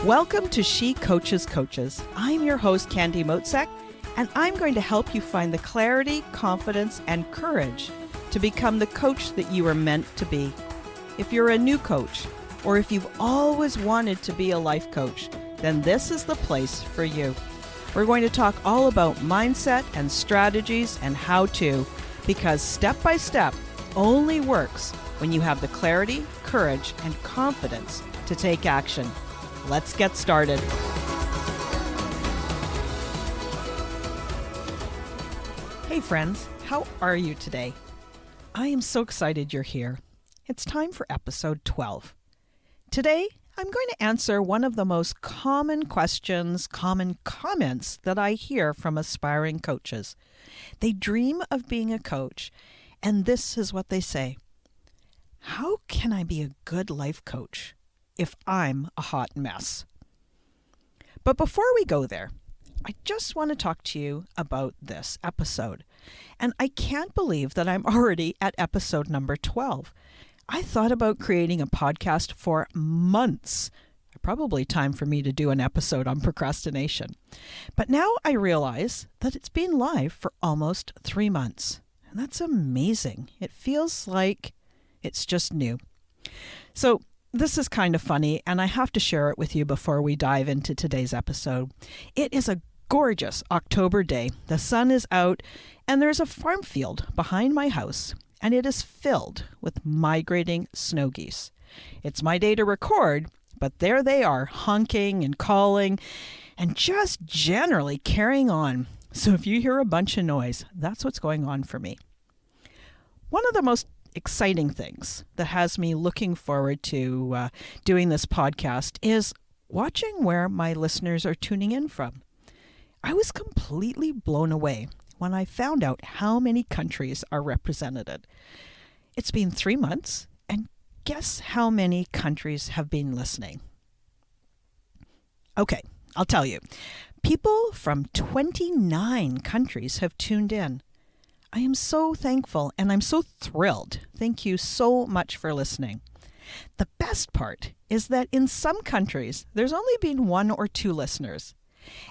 Welcome to She Coaches Coaches. I'm your host, Candy Motzek, and I'm going to help you find the clarity, confidence, and courage to become the coach that you are meant to be. If you're a new coach, or if you've always wanted to be a life coach, then this is the place for you. We're going to talk all about mindset and strategies and how to, because step by step only works when you have the clarity, courage, and confidence to take action. Let's get started. Hey friends, how are you today? I am so excited you're here. It's time for episode 12. Today, I'm going to answer one of the most common questions, common comments that I hear from aspiring coaches. They dream of being a coach, and this is what they say. How can I be a good life coach if I'm a hot mess? But before we go there, I just want to talk to you about this episode. And I can't believe that I'm already at episode number 12. I thought about creating a podcast for months. Probably time for me to do an episode on procrastination. But now I realize that it's been live for almost 3 months. And that's amazing. It feels like it's just new. So this is kind of funny, and I have to share it with you before we dive into today's episode. It is a gorgeous October day. The sun is out, and there's a farm field behind my house, and it is filled with migrating snow geese. It's my day to record, but there they are, honking and calling, and just generally carrying on. So if you hear a bunch of noise, that's what's going on for me. One of the most exciting things that has me looking forward to doing this podcast is watching where my listeners are tuning in from. I was completely blown away when I found out how many countries are represented. It's been 3 months, and guess how many countries have been listening? Okay, I'll tell you. People from 29 countries have tuned in. I am so thankful and I'm so thrilled. Thank you so much for listening. The best part is that in some countries, there's only been 1 or 2 listeners.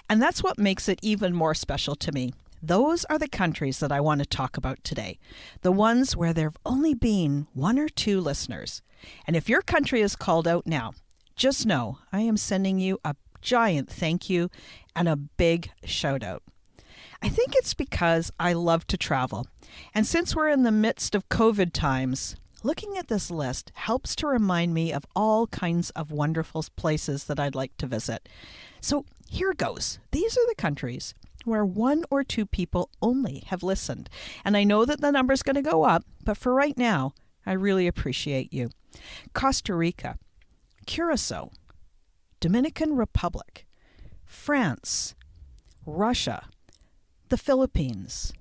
And that's what makes it even more special to me. Those are the countries that I want to talk about today. The ones where there have only been 1 or 2 listeners. And if your country is called out now, just know I am sending you a giant thank you and a big shout out. I think it's because I love to travel. And since we're in the midst of COVID times, looking at this list helps to remind me of all kinds of wonderful places that I'd like to visit. So here goes. These are the countries where 1 or 2 people only have listened. And I know that the number's going to go up, but for right now, I really appreciate you. Costa Rica, Curacao, Dominican Republic, France, Russia, the Philippines,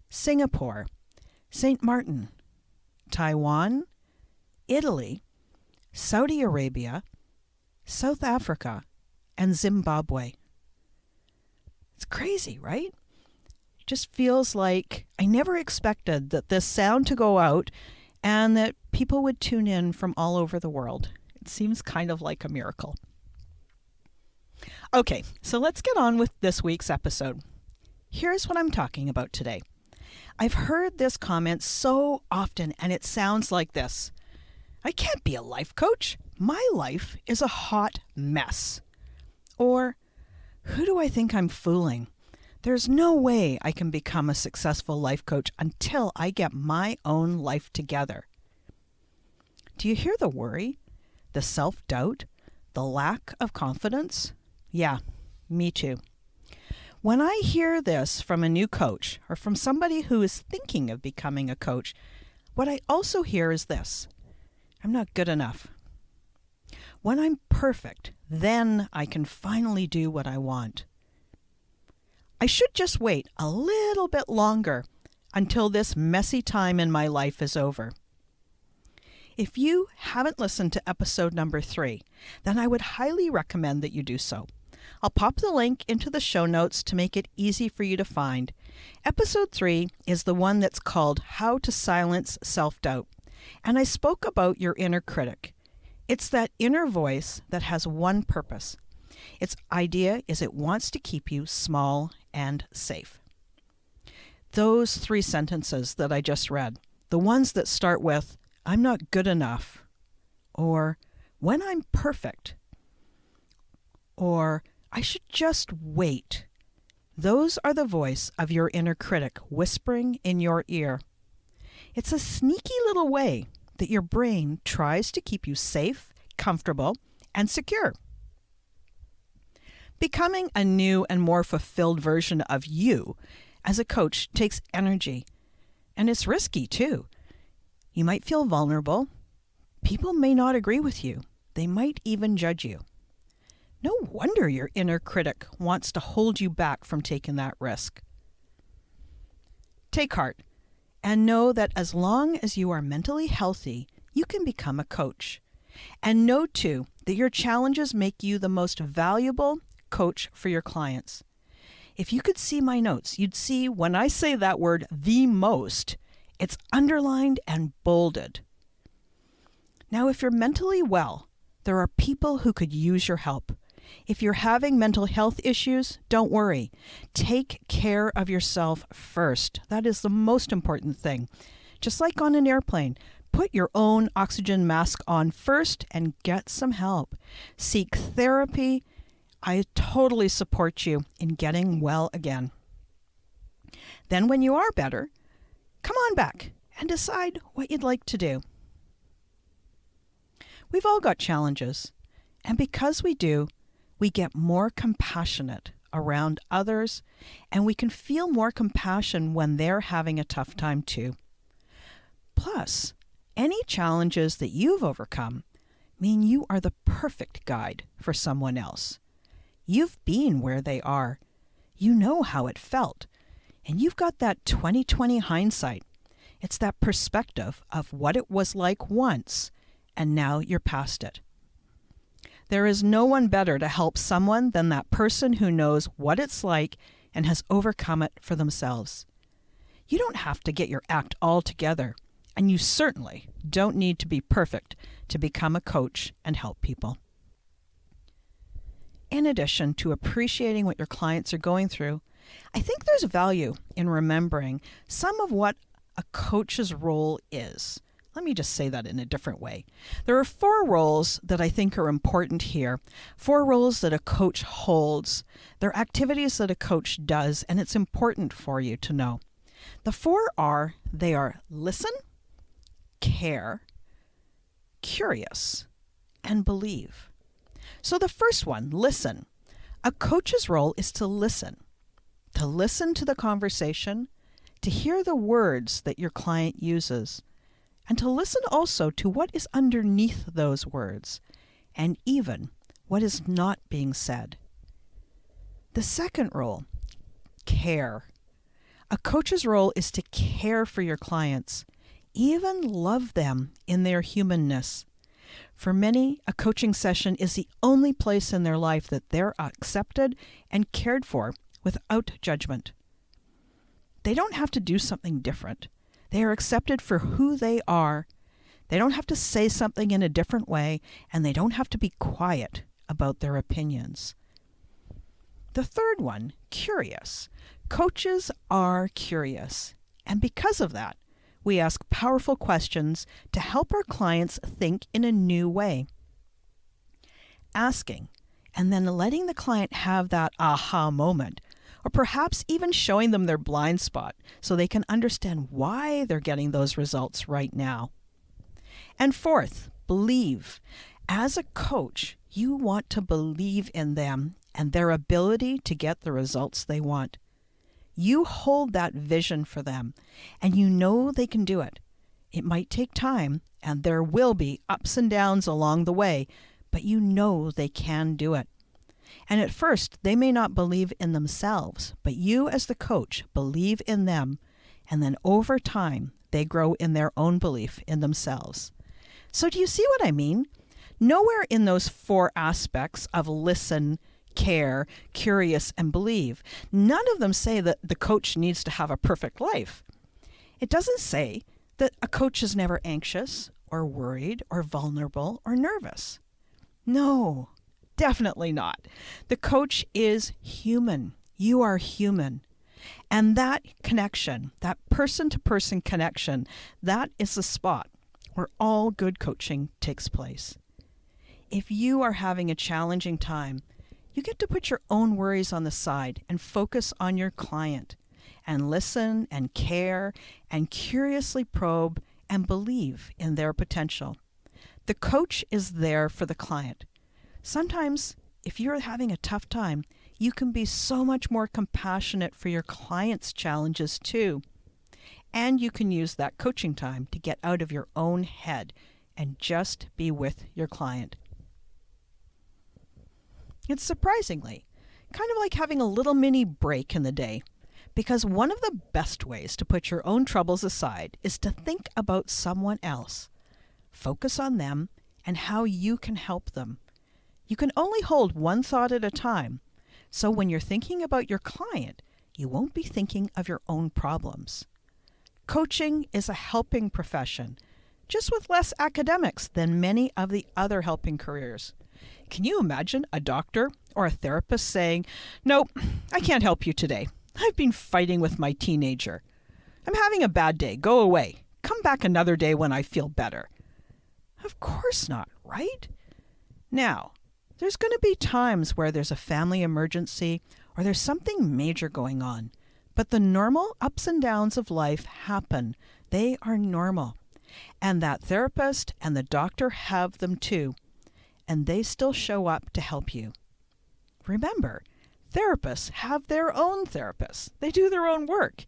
Singapore, St. Martin, Taiwan, Italy, Saudi Arabia, South Africa, and Zimbabwe. It's crazy, right? It just feels like I never expected that this sound to go out and that people would tune in from all over the world. It seems kind of like a miracle. Okay, so let's get on with this week's episode. Here's what I'm talking about today. I've heard this comment so often, and it sounds like this. I can't be a life coach. My life is a hot mess. Or, who do I think I'm fooling? There's no way I can become a successful life coach until I get my own life together. Do you hear the worry? The self-doubt? The lack of confidence? Yeah, me too. When I hear this from a new coach or from somebody who is thinking of becoming a coach, what I also hear is this: I'm not good enough. When I'm perfect, then I can finally do what I want. I should just wait a little bit longer until this messy time in my life is over. If you haven't listened to episode number 3, then I would highly recommend that you do so. I'll pop the link into the show notes to make it easy for you to find. Episode 3 is the one that's called How to Silence Self-Doubt, and I spoke about your inner critic. It's that inner voice that has one purpose. Its idea is it wants to keep you small and safe. Those 3 sentences that I just read, the ones that start with, "I'm not good enough," or "when I'm perfect," or "I should just wait," those are the voice of your inner critic whispering in your ear. It's a sneaky little way that your brain tries to keep you safe, comfortable, and secure. Becoming a new and more fulfilled version of you as a coach takes energy, and it's risky too. You might feel vulnerable. People may not agree with you. They might even judge you. No wonder your inner critic wants to hold you back from taking that risk. Take heart and know that as long as you are mentally healthy, you can become a coach. And know too that your challenges make you the most valuable coach for your clients. If you could see my notes, you'd see when I say that word, the most, it's underlined and bolded. Now, if you're mentally well, there are people who could use your help. If you're having mental health issues, don't worry. Take care of yourself first. That is the most important thing. Just like on an airplane, put your own oxygen mask on first and get some help. Seek therapy. I totally support you in getting well again. Then when you are better, come on back and decide what you'd like to do. We've all got challenges, and because we do, we get more compassionate around others, and we can feel more compassion when they're having a tough time too. Plus, any challenges that you've overcome mean you are the perfect guide for someone else. You've been where they are. You know how it felt, and you've got that 20/20 hindsight. It's that perspective of what it was like once, and now you're past it. There is no one better to help someone than that person who knows what it's like and has overcome it for themselves. You don't have to get your act all together, and you certainly don't need to be perfect to become a coach and help people. In addition to appreciating what your clients are going through, I think there's value in remembering some of what a coach's role is. Let me just say that in a different way. There are 4 roles that I think are important here. 4 roles that a coach holds. They're activities that a coach does, and it's important for you to know. The 4 are, they are listen, care, curious, and believe. So the first one, listen. A coach's role is to listen to the conversation, to hear the words that your client uses, and to listen also to what is underneath those words, and even what is not being said. The second role, care. A coach's role is to care for your clients, even love them in their humanness. For many, a coaching session is the only place in their life that they're accepted and cared for without judgment. They don't have to do something different. They are accepted for who they are. They don't have to say something in a different way, and they don't have to be quiet about their opinions. The third one, curious. Coaches are curious, and because of that, we ask powerful questions to help our clients think in a new way. Asking and then letting the client have that aha moment, or perhaps even showing them their blind spot so they can understand why they're getting those results right now. And fourth, believe. As a coach, you want to believe in them and their ability to get the results they want. You hold that vision for them, and you know they can do it. It might take time, and there will be ups and downs along the way, but you know they can do it. And at first, they may not believe in themselves, but you as the coach believe in them, and then over time, they grow in their own belief in themselves. So do you see what I mean? Nowhere in those 4 aspects of listen, care, curious, and believe, none of them say that the coach needs to have a perfect life. It doesn't say that a coach is never anxious or worried or vulnerable or nervous. No, definitely not. The coach is human. You are human. And that connection, that person-to-person connection, that is the spot where all good coaching takes place. If you are having a challenging time, you get to put your own worries on the side and focus on your client and listen and care and curiously probe and believe in their potential. The coach is there for the client. Sometimes, if you're having a tough time, you can be so much more compassionate for your client's challenges too. And you can use that coaching time to get out of your own head and just be with your client. It's surprisingly kind of like having a little mini break in the day, because one of the best ways to put your own troubles aside is to think about someone else. Focus on them and how you can help them. You can only hold one thought at a time, so when you're thinking about your client, you won't be thinking of your own problems. Coaching is a helping profession, just with less academics than many of the other helping careers. Can you imagine a doctor or a therapist saying, "Nope, I can't help you today. I've been fighting with my teenager. I'm having a bad day. Go away. Come back another day when I feel better." Of course not, right? Now, there's going to be times where there's a family emergency or there's something major going on. But the normal ups and downs of life happen. They are normal. And that therapist and the doctor have them too. And they still show up to help you. Remember, therapists have their own therapists. They do their own work.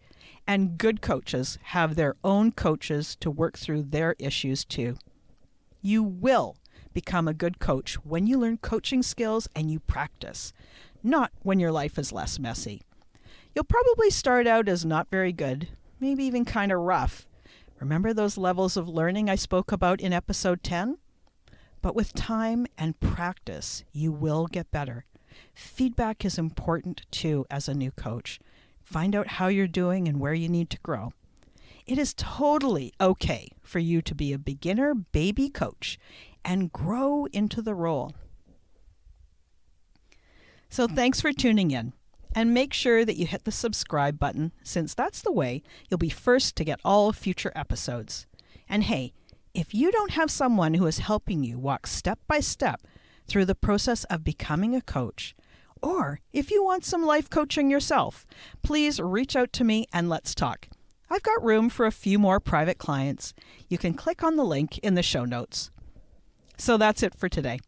And good coaches have their own coaches to work through their issues too. You will become a good coach when you learn coaching skills and you practice, not when your life is less messy. You'll probably start out as not very good, maybe even kind of rough. Remember those levels of learning I spoke about in episode 10? But with time and practice, you will get better. Feedback is important too as a new coach. Find out how you're doing and where you need to grow. It is totally okay for you to be a beginner baby coach and grow into the role. So thanks for tuning in. And make sure that you hit the subscribe button, since that's the way you'll be first to get all future episodes. And hey, if you don't have someone who is helping you walk step by step through the process of becoming a coach, or if you want some life coaching yourself, please reach out to me and let's talk. I've got room for a few more private clients. You can click on the link in the show notes. So that's it for today.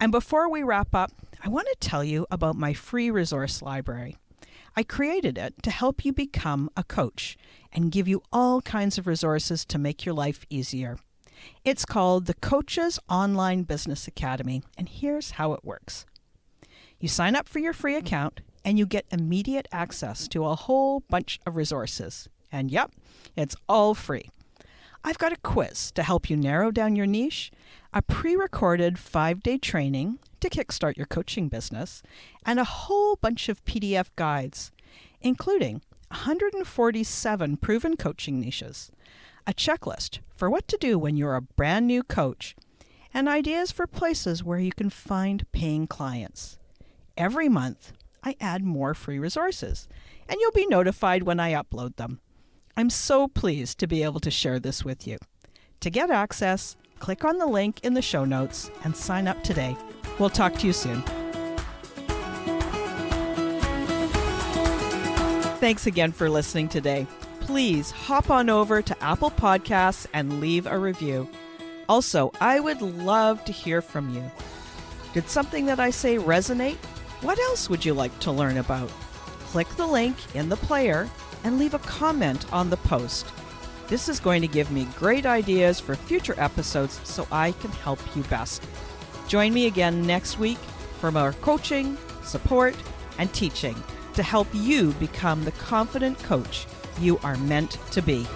And before we wrap up, I want to tell you about my free resource library. I created it to help you become a coach and give you all kinds of resources to make your life easier. It's called the Coaches Online Business Academy, and here's how it works. You sign up for your free account, and you get immediate access to a whole bunch of resources. And yep, it's all free. I've got a quiz to help you narrow down your niche, a pre-recorded 5-day training to kickstart your coaching business, and a whole bunch of PDF guides, including 147 proven coaching niches, a checklist for what to do when you're a brand new coach, and ideas for places where you can find paying clients. Every month, I add more free resources, and you'll be notified when I upload them. I'm so pleased to be able to share this with you. To get access, click on the link in the show notes and sign up today. We'll talk to you soon. Thanks again for listening today. Please hop on over to Apple Podcasts and leave a review. Also, I would love to hear from you. Did something that I say resonate? What else would you like to learn about? Click the link in the player and leave a comment on the post. This is going to give me great ideas for future episodes so I can help you best. Join me again next week for more coaching, support, and teaching to help you become the confident coach you are meant to be.